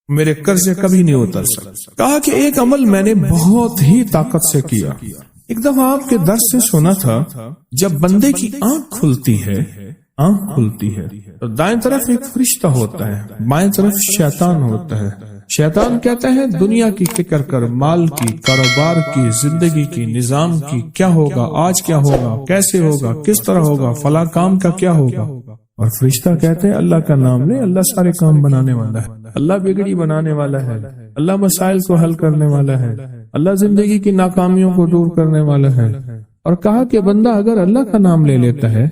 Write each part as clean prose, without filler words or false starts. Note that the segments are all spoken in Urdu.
میرے قرضے کبھی نہیں اتر سکتے۔ کہا کہ ایک عمل میں نے بہت ہی طاقت سے کیا۔ ایک دفعہ آپ کے درس سے سنا تھا جب بندے کی آنکھ کھلتی ہے تو دائیں طرف ایک فرشتہ ہوتا ہے، بائیں طرف شیطان ہوتا ہے۔ شیطان کہتا ہے دنیا کی فکر کر، مال کی، کاروبار کی، زندگی کی، نظام کی، کیا ہوگا، آج کیا ہوگا، کیسے ہوگا، کس طرح ہوگا، فلاں کام کا کیا ہوگا۔ اور فرشتہ کہتے ہیں اللہ کا نام لے، اللہ سارے کام بنانے والا ہے، اللہ بگڑی بنانے والا ہے، اللہ مسائل کو حل کرنے والا ہے، اللہ زندگی کی ناکامیوں کو دور کرنے والا ہے۔ اور کہا کہ بندہ اگر اللہ کا نام لے لیتا ہے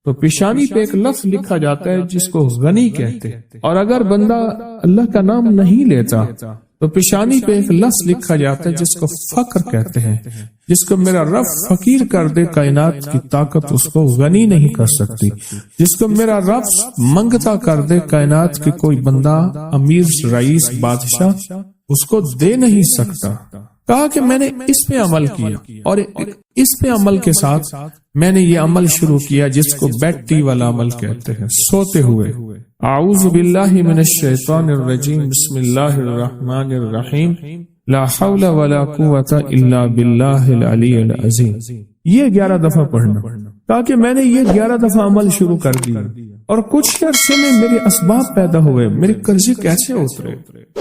تو پیشانی پہ ایک لفظ لکھا جاتا ہے جس کو غنی کہتے ہیں، اور اگر بندہ اللہ کا نام نہیں لیتا تو پیشانی پہ ایک لفظ لکھا جاتا ہے جس کو فقر کہتے ہیں، جس کو میرا رب فقیر کر دے کائنات کی طاقت اس کو غنی نہیں کر سکتی، جس کو میرا رب منگتا کر دے کائنات کی کوئی بندہ، امیر، رئیس، بادشاہ اس کو دے نہیں سکتا۔ کہا کہ میں نے اس پہ عمل کیا، اور اس پہ عمل کے ساتھ میں نے یہ عمل شروع کیا جس کو بیٹی والا عمل کہتے ہیں، سوتے ہوئے۔ اعوذ باللہ من الشیطان الرجیم، بسم اللہ الرحمن الرحیم، لا حول ولا قوت الا باللہ العلی العظیم، یہ 11 دفعہ پڑھنا۔ کہا کہ میں نے یہ 11 دفعہ عمل شروع کر دیا، اور کچھ عرصے میں میرے اسباب پیدا ہوئے، میرے قرضے کیسے اترے،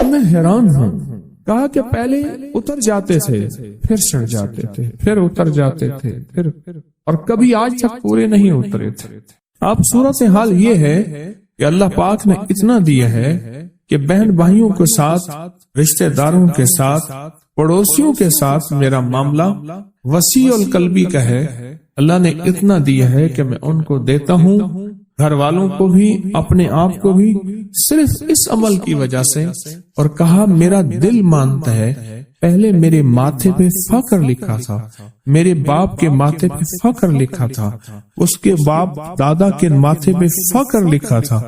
میں حیران ہوں۔ کہا کہ پہلے اتر جاتے تھے، پھر چڑھ جاتے تھے، پھر اتر جاتے تھے، پھر اور کبھی آج تک پورے نہیں اترے تھے۔ اب صورتحال یہ ہے کہ اللہ پاک نے اتنا دیا ہے کہ بہن بھائیوں کے ساتھ، رشتہ داروں کے ساتھ، پڑوسیوں کے ساتھ میرا معاملہ وسیع القلبی کا ہے۔ اللہ نے اتنا دیا ہے کہ میں ان کو دیتا ہوں، گھر والوں کو بھی، اپنے آپ کو بھی، صرف اس عمل کی وجہ سے۔ اور کہا میرا دل مانتا ہے، پہلے میرے ماتھے پہ فقر لکھا تھا، میرے باپ کے ماتھے پہ فقر لکھا تھا، اس کے باپ دادا کے ماتھے پہ فقر لکھا تھا۔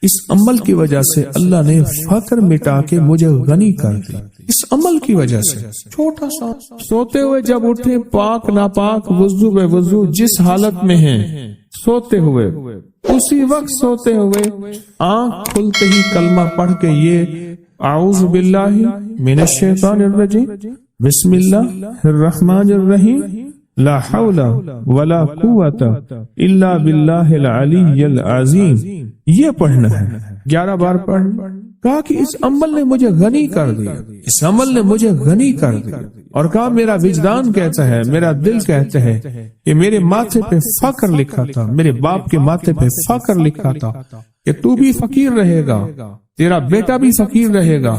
اس عمل کی وجہ سے اللہ نے فقر مٹا کے مجھے غنی کر دیا، اس عمل کی وجہ سے۔ چھوٹا سا سوتے ہوئے جب اٹھے، پاک ناپاک، وضو بے وضو، جس حالت میں ہیں، سوتے ہوئے، اسی وقت سوتے ہوئے آنکھ کھلتے ہی کلمہ پڑھ کے یہ اعوذ باللہ من الشیطان الرجیم، بسم اللہ الرحمن الرحیم، لا حول ولا قوت الا باللہ العلی العظیم، یہ پڑھنا ہے 11 بار پڑھنا۔ کہا کہ اس عمل نے مجھے غنی کر دیا، اس عمل نے مجھے غنی کر دیا۔ اور کہا میرا وجدان کہتا ہے، میرا دل کہتا ہے کہ میرے ماتھے پہ فقر لکھا تھا، میرے باپ کے ماتھے پہ فقر لکھا تھا کہ تو بھی فقیر رہے گا، تیرا بیٹا بھی فقیر رہے گا،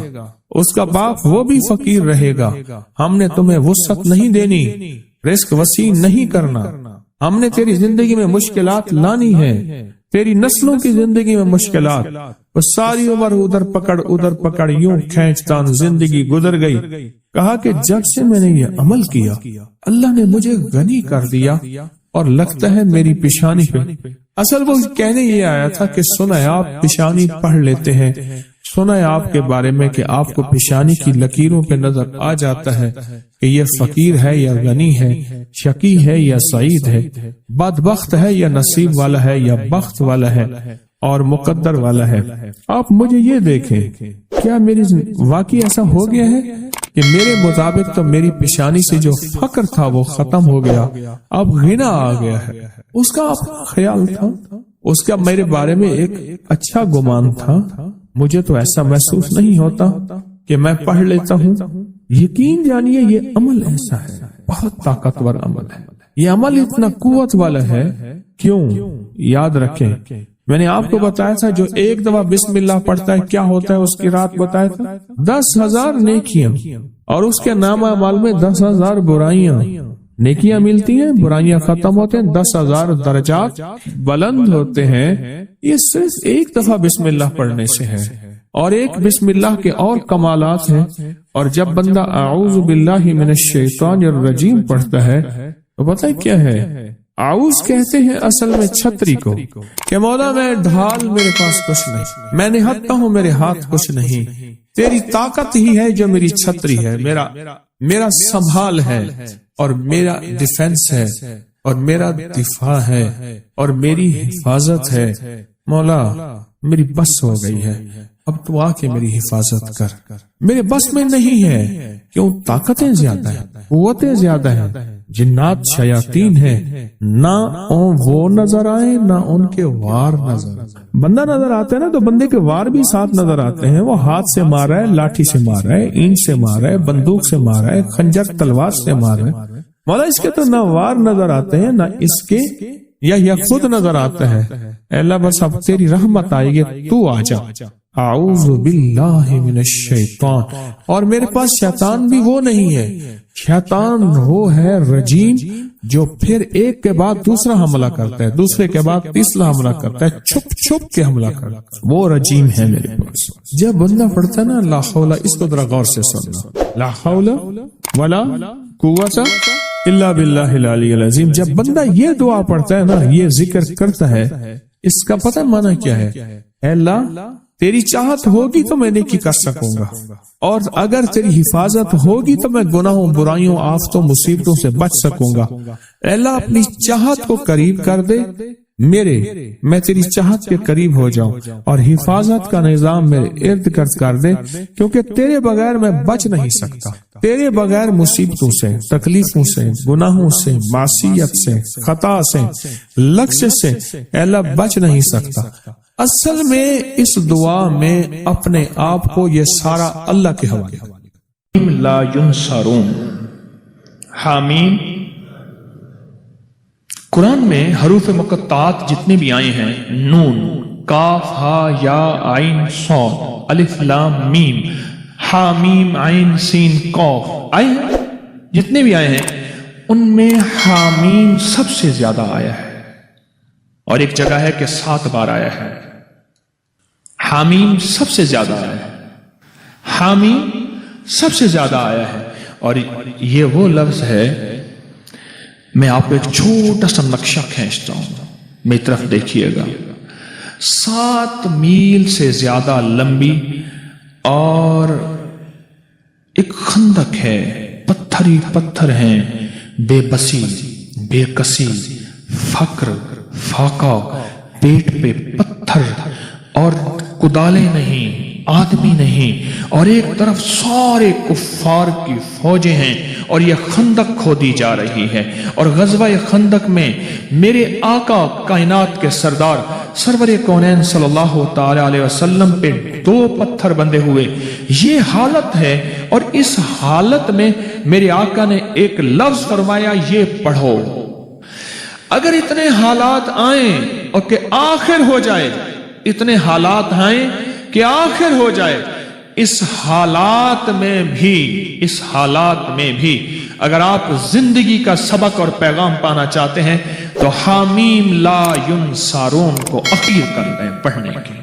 اس کا باپ وہ بھی فقیر رہے گا، ہم نے تمہیں وسعت نہیں دینی، رزق وسیع نہیں کرنا، ہم نے تیری زندگی میں مشکلات لانی ہے، تیری نسلوں کی زندگی میں مشکلات، وہ ساری عمر ادھر پکڑ یوں کھینچتان زندگی گزر گئی۔ کہا کہ جب سے میں نے یہ عمل کیا اللہ نے مجھے غنی کر دیا، اور لگتا ہے میری پیشانی پہ، اصل وہ کہنے یہ آیا تھا کہ سنا ہے آپ پیشانی پڑھ لیتے ہیں، سنا ہے آپ کے بارے میں کہ آپ کو پیشانی کی لکیروں پہ نظر آ جاتا ہے کہ یہ فقیر ہے یا غنی ہے، شقی ہے یا سعید ہے، بدبخت ہے یا نصیب والا ہے یا بخت والا ہے اور مقدر والا ہے۔ آپ مجھے یہ دیکھیں، کیا میری واقعی ایسا ہو گیا ہے کہ میرے مطابق تو میری پیشانی سے جو فقر تھا وہ ختم ہو گیا، اب غنا آ گیا ہے۔ اس کا اپنا خیال تھا، اس کا میرے بارے میں ایک اچھا گمان تھا، مجھے تو ایسا محسوس نہیں ہوتا کہ میں پڑھ لیتا ہوں۔ یقین جانیے یہ عمل ایسا ہے، بہت طاقتور عمل ہے، یہ عمل اتنا قوت والا ہے۔ کیوں؟ یاد رکھیں، میں نے آپ کو بتایا تھا جو ایک دفعہ بسم اللہ پڑھتا ہے کیا ہوتا ہے، اس کی رات بتایا تھا 10,000 نیکیاں، اور اس کے نامہ اعمال میں 10,000 برائیاں۔ نیکیاں ملتی ہیں، برائیاں ختم ہوتے ہیں، 10,000 درجات بلند ہوتے ہیں۔ یہ صرف ایک دفعہ بسم اللہ پڑھنے سے ہے، اور ایک بسم اللہ کے اور کمالات ہیں۔ اور جب بندہ اعوذ باللہ من الشیطان الرجیم پڑھتا ہے تو پتہ کیا ہے، اعوذ کہتے ہیں اصل میں چھتری کو، کہ مولا میں ڈھال، میرے پاس کچھ نہیں، میں نہتا ہوں، میرے ہاتھ کچھ نہیں، تیری طاقت ہی ہے جو میری چھتری ہے، میرا سنبھال ہے، اور میرا ڈیفنس ہے، اور میرا دفاع ہے، اور میری حفاظت ہے۔ مولا میری بس ہو گئی ہے، اب تو آ کے میری حفاظت کر، میرے بس میں نہیں ہے، کیوں طاقتیں زیادہ ہیں، قوتیں زیادہ ہیں، جنات شیاطین ہیں، نہ وہ نظر آئے نہ ان کے وار نظر آئے۔ بندہ نظر آتا ہے نا تو بندے کے وار بھی ساتھ نظر آتے ہیں، وہ ہاتھ سے مار رہا ہے، لاٹھی سے مار رہا ہے، اینٹ سے مار رہا ہے، بندوق سے مار رہا ہے، خنجر تلوار سے مار رہا ہے۔ مولا اس کے تو نہ وار نظر آتے ہیں نہ اس کے یا خود نظر آتا ہے۔ اے اللہ بس اب تیری رحمت آئے گی، تو آ جا۔ اعوذ باللہ من الشیطان، اور میرے پاس شیطان بھی وہ نہیں ہے، شیطان وہ ہے رجیم جو پھر ایک کے بعد دوسرا حملہ کرتا ہے، دوسرے کے بعد تیسرا حملہ کرتا ہے، چھپ چھپ کے حملہ کرتا ہے، وہ رجیم ہے میرے پاس۔ جب بندہ پڑھتا ہے نا لا حول، اس کو ذرا غور سے سننا، لا حول ولا قوت الا باللہ العلی العظیم، جب بندہ یہ دعا پڑھتا ہے نا، یہ ذکر کرتا ہے، اس کا پتہ معنی کیا ہے؟ اے اللہ تیری چاہت ہوگی تو میں نیکی کر سکوں گا، اور اگر تیری حفاظت ہوگی تو میں گناہوں، برائیوں، آفتوں، مصیبتوں سے بچ سکوں گا۔ اے اللہ اپنی چاہت کو قریب کر دے میں تیری چاہت کے قریب ہو جاؤں، اور حفاظت کا نظام میرے ارد گرد کر دے، کیونکہ تیرے بغیر میں بچ نہیں سکتا، تیرے بغیر مصیبتوں سے، تکلیفوں سے، گناہوں سے، معصیت سے، خطا سے، لغزش سے اے اللہ بچ نہیں سکتا۔ اصل میں اس دعا میں اپنے آپ کو یہ سارا اللہ کے حوالے، لا ینصرون، حامیم۔ قرآن میں حروف مقطعات جتنے بھی آئے ہیں، نون، کاف، ہا، یا، عین، صاد، الف، لام، میم، حامیم، عین، سین، قاف آئے ہیں، جتنے بھی آئے ہیں ان میں حامیم سب سے زیادہ آیا ہے، اور ایک جگہ ہے کہ 7 بار آیا ہے۔ حامیم سب سے زیادہ آیا ہے، حامیم سب سے زیادہ آیا ہے، اور یہ وہ لفظ ہے، میں آپ کو ایک چھوٹا سا نقشہ کھینچتا ہوں، میری طرف دیکھیے گا۔ 7 میل سے زیادہ لمبی اور ایک خندق ہے، پتھر ہی پتھر ہیں، بے بسی، بے کسی، فقر، فاقہ، پیٹ پہ پتھر، اور کدالیں نہیں، آدمی نہیں، اور ایک طرف سارے کفار کی فوجیں ہیں، اور یہ خندق کھودی جا رہی ہے، اور غزوہ خندق میں میرے آقا کائنات کے سردار سرور کونین صلی اللہ تعالی علیہ وسلم پہ 2 پتھر بندے ہوئے، یہ حالت ہے، اور اس حالت میں میرے آقا نے ایک لفظ فرمایا، یہ پڑھو۔ اگر اتنے حالات آئیں اور کہ آخر ہو جائے، اتنے حالات آئیں کہ آخر ہو جائے، اس حالات میں بھی اگر آپ زندگی کا سبق اور پیغام پانا چاہتے ہیں تو حامیم لا ینصرون کو اخیر کر دیں پڑھنے کی۔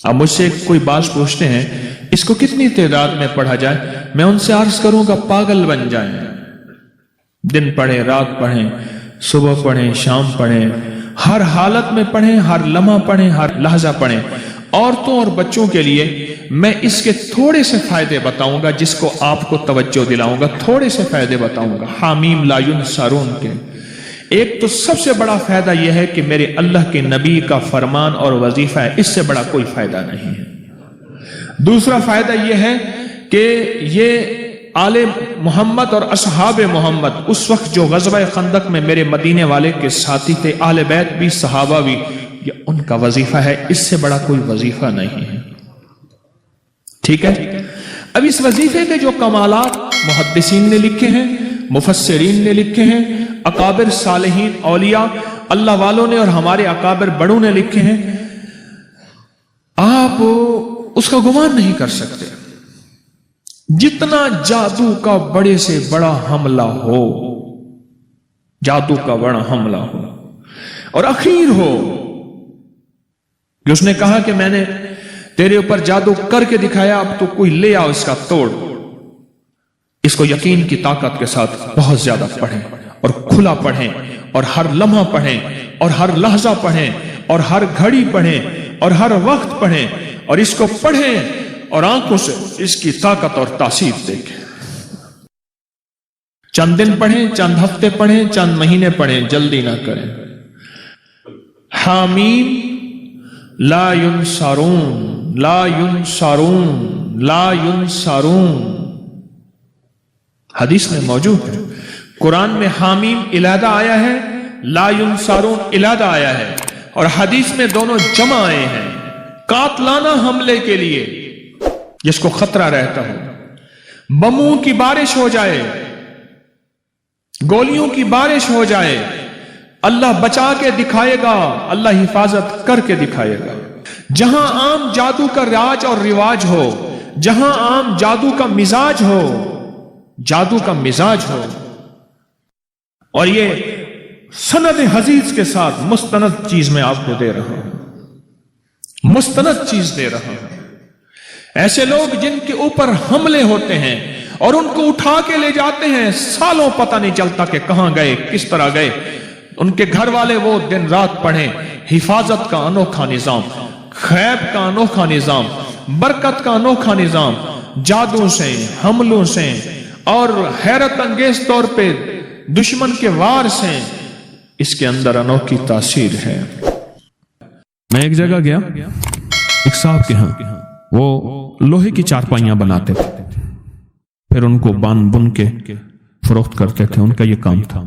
اب مجھ سے کوئی بات پوچھتے ہیں اس کو کتنی تعداد میں پڑھا جائے، میں ان سے عرض کروں گا پاگل بن جائیں، دن پڑھیں، رات پڑھیں، صبح پڑھیں، شام پڑھیں، ہر حالت میں پڑھیں، ہر لمحہ پڑھیں، ہر لحظہ پڑھیں۔ عورتوں اور بچوں کے لیے میں اس کے تھوڑے سے فائدے بتاؤں گا، جس کو آپ کو توجہ دلاؤں گا، تھوڑے سے فائدے بتاؤں گا حامیم لا ینصرون کے۔ ایک تو سب سے بڑا فائدہ یہ ہے کہ میرے اللہ کے نبی کا فرمان اور وظیفہ ہے، اس سے بڑا کوئی فائدہ نہیں ہے۔ دوسرا فائدہ یہ ہے کہ یہ آل محمد اور اصحاب محمد اس وقت جو غزوہ خندق میں میرے مدینے والے کے ساتھی تھے، اہل بیت بھی، صحابہ بھی، یہ ان کا وظیفہ ہے، اس سے بڑا کوئی وظیفہ نہیں ہے۔ ٹھیک ہے، اب اس وظیفے کے جو کمالات محدثین نے لکھے ہیں، مفسرین نے لکھے ہیں، اکابر صالحین اولیاء اللہ والوں نے اور ہمارے اکابر بڑوں نے لکھے ہیں، آپ اس کا گمان نہیں کر سکتے۔ جتنا جادو کا بڑے سے بڑا حملہ ہو، جادو کا بڑا حملہ ہو اور اخیر ہو کہ اس نے کہا کہ میں نے تیرے اوپر جادو کر کے دکھایا، اب تو کوئی لے آؤ اس کا توڑ، اس کو یقین کی طاقت کے ساتھ بہت زیادہ پڑھیں اور کھلا پڑھیں اور ہر لمحہ پڑھیں اور ہر لحظہ پڑھیں اور ہر گھڑی پڑھیں اور ہر وقت پڑھیں، اور اس کو پڑھیں اور آنکھوں سے اس کی طاقت اور تاثیر دیکھیں۔ چند دن پڑھیں، چند ہفتے پڑھیں، چند مہینے پڑھیں، جلدی نہ کریں۔ حامیم لا ینصرون لا ینصرون لا ینصرون، حدیث میں موجود ہے۔ قرآن میں حامیم علیحدہ آیا ہے، لا ینصرون علیحدہ آیا ہے، اور حدیث میں دونوں جمع آئے ہیں قاتلانہ حملے کے لیے جس کو خطرہ رہتا ہو، بموں کی بارش ہو جائے، گولیوں کی بارش ہو جائے، اللہ بچا کے دکھائے گا، اللہ حفاظت کر کے دکھائے گا۔ جہاں عام جادو کا راج اور رواج ہو، جہاں عام جادو کا مزاج ہو، جادو کا مزاج ہو، اور یہ سند حدیث کے ساتھ مستند چیز میں آپ کو دے رہا ہوں، مستند چیز دے رہا ہوں۔ ایسے لوگ جن کے اوپر حملے ہوتے ہیں اور ان کو اٹھا کے لے جاتے ہیں، سالوں پتہ نہیں چلتا کہ کہاں گئے، کس طرح گئے، ان کے گھر والے وہ دن رات پڑھیں۔ حفاظت کا انوکھا نظام، خیب کا انوکھا نظام، برکت کا انوکھا نظام، جادو سے، حملوں سے اور حیرت انگیز طور پہ دشمن کے وار سے، اس کے اندر انوکھی تاثیر ہے۔ میں ایک جگہ گیا، ایک صاحب کے ہاں، وہ لوہے کی چارپائیاں بناتے تھے، پھر ان کو بن کے فروخت کرتے تھے، ان کا یہ کام تھا۔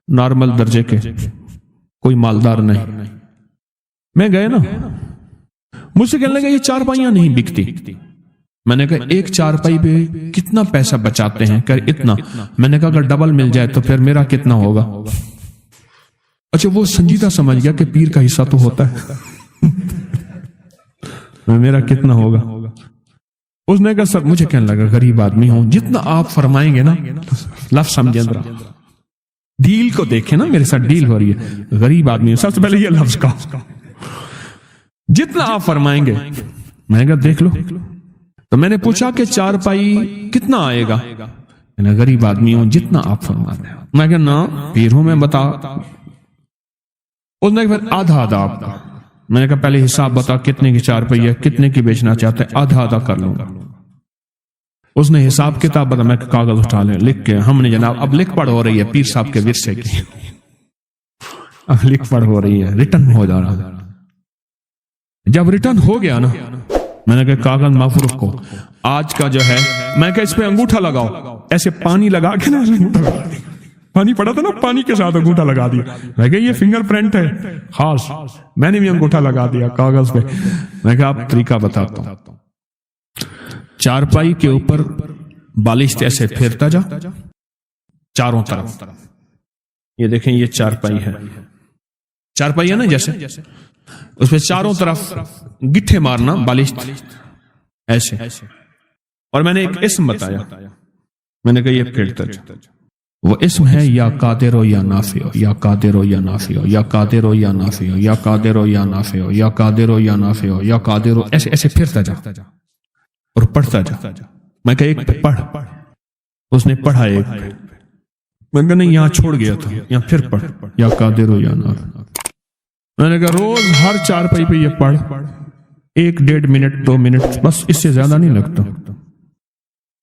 نارمل درجے کے، کوئی مالدار نہیں۔ میں گئے نا، مجھ سے کہنے لگا یہ چارپائیاں نہیں بکتی۔ میں نے کہا ایک چارپائی پہ کتنا پیسہ بچاتے ہیں؟ کہ اتنا۔ میں نے کہا اگر ڈبل مل جائے تو پھر میرا کتنا ہوگا؟ اچھا، وہ سنجیدہ سمجھ گیا کہ پیر کا حصہ تو ہوتا ہے، میرا کتنا ہوگا؟ اس نے کہا سر، مجھے کہنے لگا غریب آدمی ہوں، جتنا آپ فرمائیں گے نا، لفظ سمجھیں ذرا، ڈیل کو دیکھیں نا، میرے ساتھ ڈیل ہو رہی ہے، غریب آدمی ہوں، سب سے پہلے یہ لفظ کا جتنا آپ فرمائیں گے۔ میں نے کہا دیکھ لو۔ تو میں نے پوچھا کہ چارپائی کتنا آئے گا؟ میں نے غریب آدمی ہوں، جتنا آپ فرما رہے ہیں۔ میں کہا نا پیر ہوں میں، بتا۔ اس نے پھر آدھا آدھا آپ کا۔ میں نے کہا پہلے حساب بتا کتنے کی چارپائی ہے، کتنے کی بیچنا چاہتے ہیں، آدھا آدھا کر لوں گا۔ اس نے حساب کتاب بتا، میں کاغذ اٹھا لیں، لکھ کے ہم نے جناب اب لکھ پڑھ ہو رہی ہے پیر صاحب کے ورثے کی، اب لکھ پڑھ ہو رہی ہے، ریٹرن ہو جا رہا۔ جب ریٹرن ہو گیا نا، میں نے کہا کاغذ معاف رکھو، آج کا جو ہے، میں کہا اس پہ انگوٹھا لگاؤ، ایسے پانی لگا کے نا، انگوٹھا لگا دیا، پانی پڑا تھا نا، پانی کے ساتھ انگوٹھا لگا دیا۔ میں کہا یہ فنگر پرنٹ ہے خاص، میں نے بھی انگوٹھا لگا دیا کاغذ پہ۔ میں کہا آپ طریقہ بتاتا ہوں، چارپائی کے اوپر بالشت ایسے پھیرتا جا چاروں طرف، یہ دیکھیں یہ چارپائی ہے، چارپائی ہے نا جیسے، اس پہ چاروں طرف گٹھے مارنا بالشت ایسے، اور میں نے ایک اسم بتایا، میں نے کہا یہ پھیرتا جا، وہ اسم ہے یا قادر ہو یا نافع ہو، یا قادر ہو یا نافع ہو، یا قادر ہو یا نافع ہو، یا قادر ہو یا نافع ہو، یا قادر ہو یا نافع ہو، یا قادر ہو، ایسے ایسے پھرتا جا اور پڑھتا جا۔ میں کہا ایک پہ پڑھ، اس نے پڑھا ایک پہ، میں کہا نہیں یہاں چھوڑ گیا تھا، یہاں پھر پڑھ، یا قادر ہو یا نافع۔ میں نے کہا روز ہر چارپائی پہ یہ پڑھ، 1-1.5 منٹ 2 منٹ، بس اس سے زیادہ نہیں لگتا،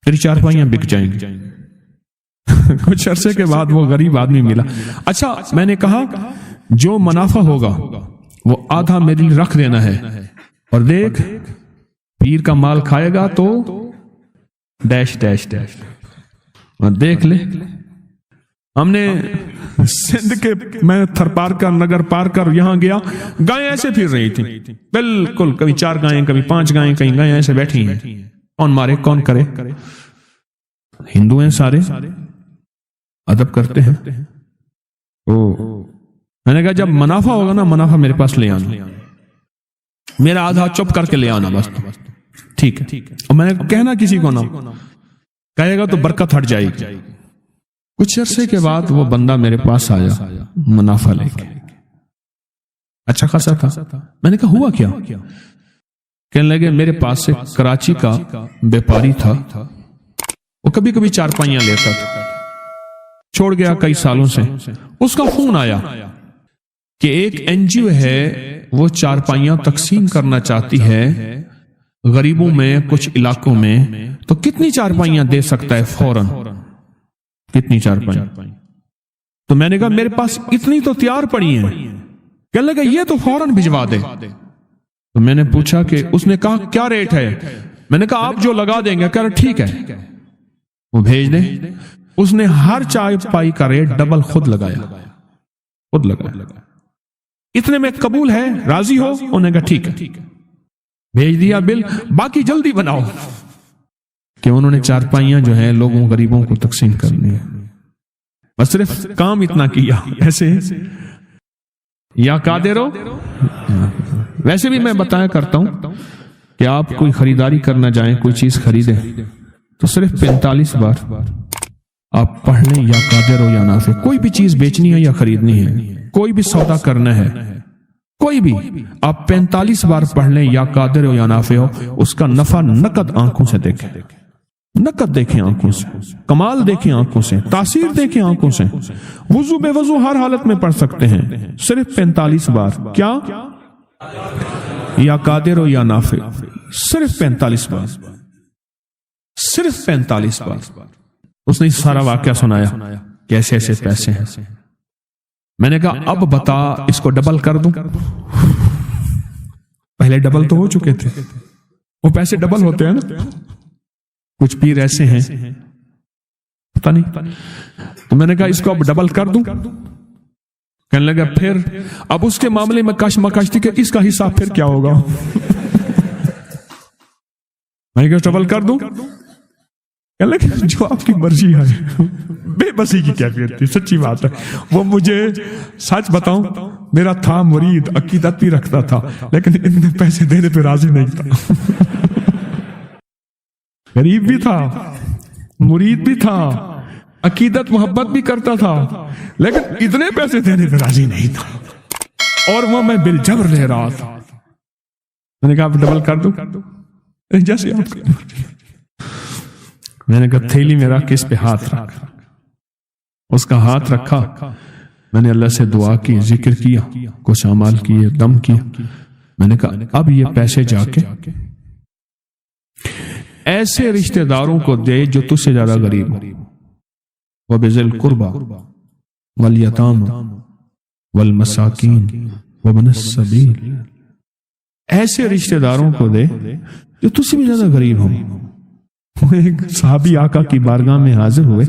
پھر چارپائیاں بک جائیں گی۔ کچھ عرصے کے بعد وہ غریب آدمی ملا۔ اچھا، میں نے کہا جو منافع ہوگا وہ آدھا میرے لیے رکھ دینا ہے، اور دیکھ پیر کا مال کھائے گا تو ڈیش ڈیش ڈیش، اور دیکھ لے۔ ہم نے سندھ کے، میں تھر پار کر نگر پار کر یہاں گیا، گائیں ایسے پھر رہی تھی بالکل، کبھی 4 گائیں کبھی 5 گائیں، کہیں گائیں ایسے بیٹھی ہیں، کون مارے کون کرے؟ ہندو ہیں سارے، ادب کرتے ہیں۔ میں نے کہا جب منافع ہوگا نا، منافع میرے پاس لے آنا، میرا آدھا چپ کر کے لے آنا، بس ٹھیک ہے۔ اور میں نے کہنا کسی کو نہ، کہے گا تو برکت ہٹ جائے گی۔ کچھ عرصے کے بعد وہ بندہ میرے پاس آیا منافع لے کے، اچھا خاصا تھا۔ میں نے کہا ہوا کیا؟ کہنے لگے میرے پاس سے کراچی کا بیپاری تھا، وہ کبھی کبھی چارپائیاں لیتا تھا، چھوڑ گیا کئی سالوں سے۔ اس کا فون آیا کہ ایک NGO ہے، وہ چارپائیاں تقسیم کرنا چاہتی ہے غریبوں میں کچھ علاقوں میں، تو کتنی چارپائیاں دے سکتا ہے فوراً؟ کتنی چارپائیاں؟ تو میں نے کہا میرے پاس اتنی تو تیار پڑی ہیں، کہنے لگا یہ تو فوراً بھجوا دے. تو میں نے پوچھا کہ اس نے کہا کیا ریٹ ہے؟ میں نے کہا آپ جو لگا دیں گے. کہہ رہا ٹھیک ہے وہ بھیج دیں. اس نے ہر چائے پائی کا ریٹ ڈبل خود لگایا. اتنے میں قبول ہے، راضی ہو؟ انہوں نے کہا ٹھیک ہے. بھیج دیا بل. باقی جلدی بناؤ کہ انہوں نے چارپائیاں جو ہیں لوگوں غریبوں کو تقسیم کرنی ہے. بس صرف کام اتنا کیا. ایسے یا قادر ہو. ویسے بھی میں بتایا کرتا ہوں کہ آپ کوئی خریداری کرنا جائیں، کوئی چیز خریدیں تو صرف 45 بار آپ پڑھ لیں یا قادر ہو یا نافع. کوئی بھی چیز بیچنی ہے یا خریدنی ہے، کوئی بھی سودا کرنا ہے، کوئی بھی، آپ 45 بار پڑھ لیں یا قادر ہو یا نافع ہو. اس کا نفع نقد آنکھوں سے دیکھیں، نقد دیکھیں آنکھوں سے، کمال دیکھیں آنکھوں سے، تاثیر دیکھیں آنکھوں سے. وضو بے وضو ہر حالت میں پڑھ سکتے ہیں صرف 45 بار. کیا؟ یا قادر ہو یا نافع. صرف 45 بار، صرف 45 بار. اس نے سارا واقعہ سنایا کیسے ایسے پیسے ہیں. میں نے کہا اب بتا اس کو ڈبل کر دوں. پہلے ڈبل تو ہو چکے تھے، وہ پیسے ڈبل ہوتے ہیں نا. کچھ پیر ایسے ہیں پتہ نہیں. تو میں نے کہا اس کو اب ڈبل کر دوں. کہنے لگا پھر اب اس کے معاملے میں کش مکش تھی کہ اس کا حساب پھر کیا ہوگا. میں نے کہا ڈبل کر دوں. کہنے لگا جو آپ کی مرضی ہے. بے بسی کی کیفیت تھی، سچی بات ہے. وہ مجھے سچ بتاؤں میرا تھا مرید، عقیدت بھی رکھتا تھا، لیکن اتنے پیسے دینے پہ راضی نہیں تھا. غریب بھی تھا، مرید بھی تھا، عقیدت محبت بھی کرتا تھا، لیکن اتنے پیسے دینے پہ راضی نہیں تھا. اور وہ میں بالجبر لے رہا تھا. میں نے کہا آپ ڈبل کر دوں. جیسے آپ میں نے کہا تھیلی میں رکھ اس پہ ہاتھ رکھ. اس کا ہاتھ رکھا. میں نے اللہ سے دعا کی، ذکر کیا، کچھ اعمال کیے، دم کیا. میں نے کہا اب یہ پیسے جا کے ایسے رشتہ داروں کو دے جو تجھ سے زیادہ غریب ہو. وَبِذِي الْقُرْبَى وَالْيَتَامَى وَالْمَسَاكِينِ وَابْنِ السَّبِيلِ. ایسے رشتہ داروں کو دے جو تجھ سے بھی زیادہ غریب ہو. ایک صحابی آقا کی بارگاہ میں حاضر ہوئے.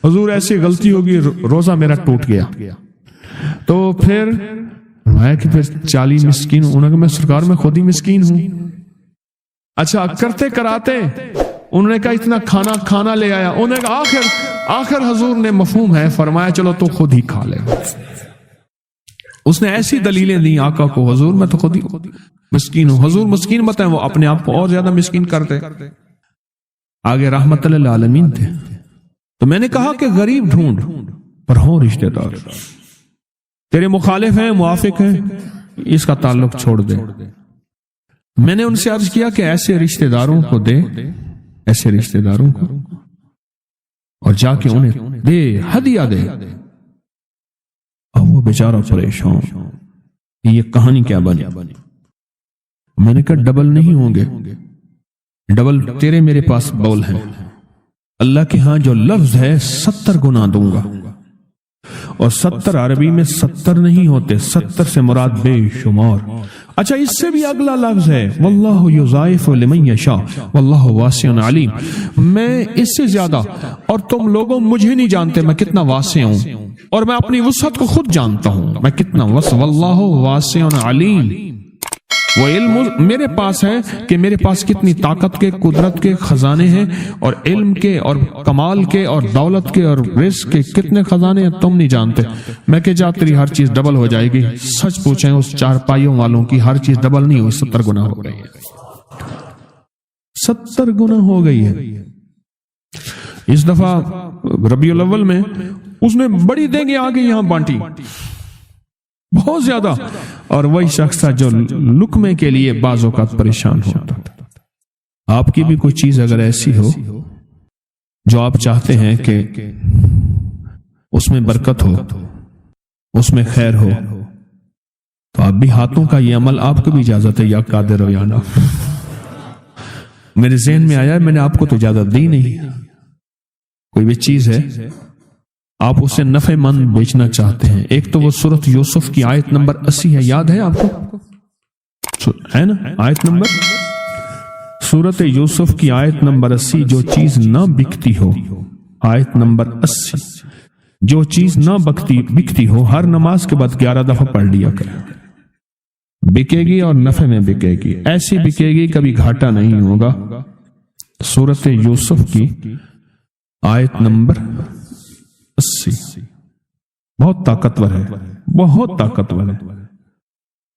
حضور ایسی غلطی ہوگی، روزہ میرا ٹوٹ گیا. تو پھر فرمایا کہ پھر 40 مسکین. انہوں نے کہا میں سرکار میں خود ہی مسکین ہوں. اچھا کرتے کراتے انہوں نے کہا اتنا کھانا لے آیا. انہوں نے کہا آخر حضور نے مفہوم ہے، فرمایا چلو تو خود ہی کھا لے. اس نے ایسی دلیلیں دی آقا کو، حضور میں تو خود ہی مسکین ہوں. حضور مسکین بتائیں، وہ اپنے آپ کو اور زیادہ مسکین کرتے. آگے رحمت للعالمین تھے. تو میں نے کہا کہ غریب ڈھونڈ پر ہوں رشتہ دار. تیرے مخالف ہیں، موافق ہیں، اس کا تعلق چھوڑ دے. میں نے ان سے عرض کیا کہ ایسے رشتہ داروں کو دے، ایسے رشتہ داروں کو، اور جا کے انہیں دے، ہدیہ دے. اور وہ بیچارہ پریشان، یہ کہانی کیا بنی. میں نے کہا ڈبل نہیں ہوں گے، ڈبل تیرے میرے پاس بول ہیں. اللہ کے ہاں جو لفظ ہے 70 گنا دوں گا. اور 70 عربی میں 70 نہیں ہوتے، 70 سے مراد بے شمار. اچھا اس سے بھی اگلا لفظ ہے واللہ یضاعف لمن یشاء واللہ واسع علیم. میں اس سے زیادہ، اور تم لوگوں مجھے نہیں جانتے میں کتنا واسع ہوں، اور میں اپنی وسعت کو خود جانتا ہوں میں کتنا وسع. واللہ واسع علیم. وہ علم میرے پاس ہے کہ میرے پاس کتنی طاقت کے، قدرت کے خزانے ہیں، اور علم کے اور کمال کے اور دولت کے اور رزق کے کتنے خزانے ہیں تم نہیں جانتے. میں کہ جا تیری ہر چیز ڈبل ہو جائے گی. سچ پوچھیں اس چارپائیوں والوں کی ہر چیز ڈبل نہیں ہوئی، 70 گنا ہو رہی ہے. 70 گنا ہو گئی ہے. اس دفعہ ربیع الاول میں اس نے بڑی دینگیں آگے یہاں بانٹی، بہت زیادہ. اور وہی شخص تھا جو لقمے کے لیے بعض اوقات پریشان ہوتا تھا. آپ کی بھی کوئی چیز اگر ایسی ہو جو آپ چاہتے ہیں کہ اس میں برکت ہو، اس میں خیر ہو، تو آپ بھی ہاتھوں کا یہ عمل، آپ کو بھی اجازت ہے یا قادر ہو یا نہ. میرے ذہن میں آیا، میں نے آپ کو تو اجازت دی نہیں. کوئی بھی چیز ہے آپ اسے نفع مند بیچنا چاہتے ہیں. ایک تو وہ سورۃ یوسف کی آیت نمبر 80 ہے، یاد ہے آپ کو؟ ہے نا آیت نمبر؟ سورۃ یوسف کی آیت نمبر 80، جو چیز نہ بکتی ہو، آیت نمبر 80، جو چیز نہ بکتی ہو ہر نماز کے بعد 11 دفعہ پڑھ لیا کرے. بکے گی اور نفع میں بکے گی، ایسی بکے گی کبھی گھاٹا نہیں ہوگا. سورۃ یوسف کی آیت نمبر 80 بہت طاقتور ہے، بہت طاقتور ہے.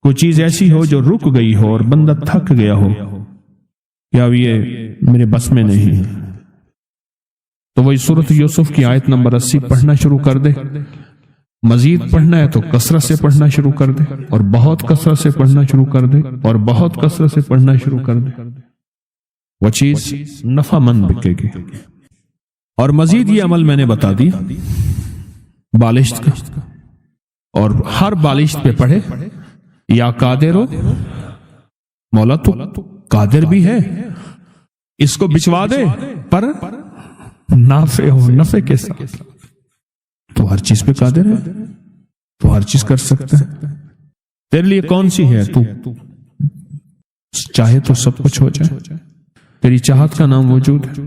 کوئی چیز ایسی ہو جو رک گئی ہو اور بندہ تھک گیا ہو کہ اب یہ میرے بس میں نہیں ہے، تو وہی سورۃ یوسف کی آیت نمبر 80 پڑھنا شروع کر دے. مزید پڑھنا ہے تو کثرت سے پڑھنا شروع کر دے، اور بہت کثرت سے پڑھنا شروع کر دے، اور بہت کثرت سے پڑھنا شروع کر دے. وہ چیز نفع مند بکے گی. اور مزید یہ عمل میں نے بتا دیا بالشت کا، اور ہر بالشت پہ پڑھے یا قادر ہو، مولا تو قادر بھی ہے، اس کو بچوا دے، پر نافع ہو، نفع کے ساتھ. تو ہر چیز پہ قادر ہے، تو ہر چیز کر سکتا ہے. تیرے لیے کون سی ہے؟ تو چاہے تو سب کچھ ہو جائے، تیری چاہت کا نام وجود ہے.